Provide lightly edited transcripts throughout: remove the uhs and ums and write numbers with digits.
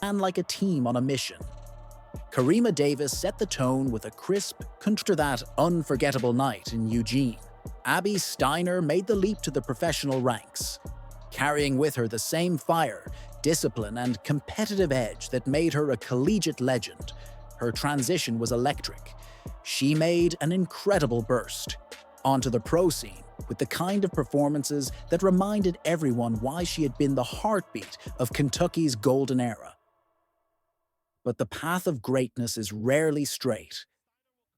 ran like a team on a mission. Karima Davis set the tone with a crisp after that unforgettable night in Eugene. Abby Steiner made the leap to the professional ranks, carrying with her the same fire, discipline, and competitive edge that made her a collegiate legend. Her transition was electric. She made an incredible burst onto the pro scene with the kind of performances that reminded everyone why she had been the heartbeat of Kentucky's golden era. But the path of greatness is rarely straight.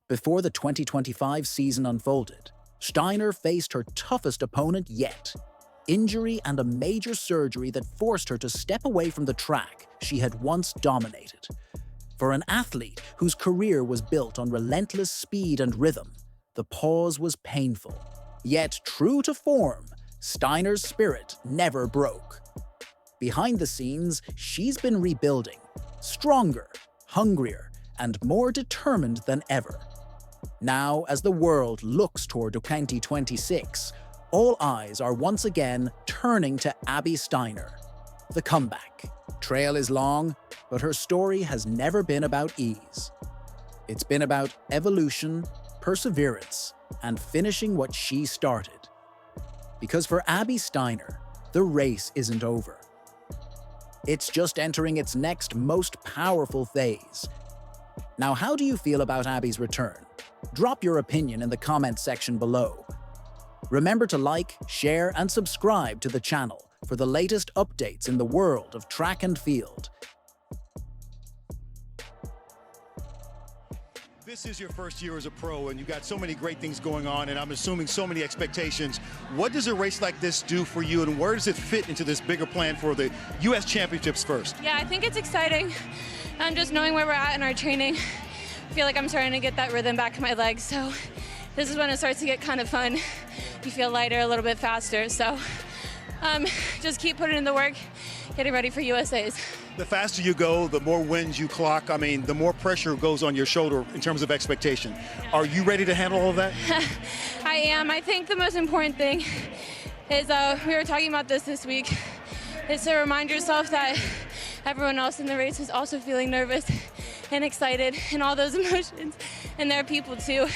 Before the 2025 season unfolded, Steiner faced her toughest opponent yet: injury and a major surgery that forced her to step away from the track she had once dominated. For an athlete whose career was built on relentless speed and rhythm, the pause was painful. Yet, true to form, Steiner's spirit never broke. Behind the scenes, she's been rebuilding, stronger, hungrier, and more determined than ever. Now, as the world looks toward 2026, all eyes are once again turning to Abby Steiner. The comeback trail is long, but her story has never been about ease. It's been about evolution, perseverance, and finishing what she started. Because for Abby Steiner, the race isn't over. It's just entering its next most powerful phase. Now, how do you feel about Abby's return? Drop your opinion in the comment section below. Remember to like, share, and subscribe to the channel for the latest updates in the world of track and field. This is your first year as a pro, and you got so many great things going on, and I'm assuming so many expectations. What does a race like this do for you, and where does it fit into this bigger plan for the U.S. Championships first? Yeah, I think it's exciting. Just knowing where we're at in our training, I feel like I'm starting to get that rhythm back in my legs, so this is when it starts to get kind of fun. You feel lighter, a little bit faster, so just keep putting in the work, getting ready for USA's. The faster you go, the more wins you clock. I mean, the more pressure goes on your shoulder in terms of expectation. Yeah. Are you ready to handle all of that? I am. I think the most important thing is, we were talking about this week, is to remind yourself that everyone else in the race is also feeling nervous and excited and all those emotions, and there are people too.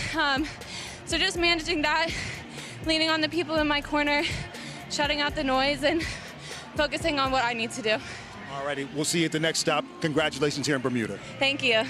So just managing that, leaning on the people in my corner, shutting out the noise, and focusing on what I need to do. All righty, we'll see you at the next stop. Congratulations here in Bermuda. Thank you.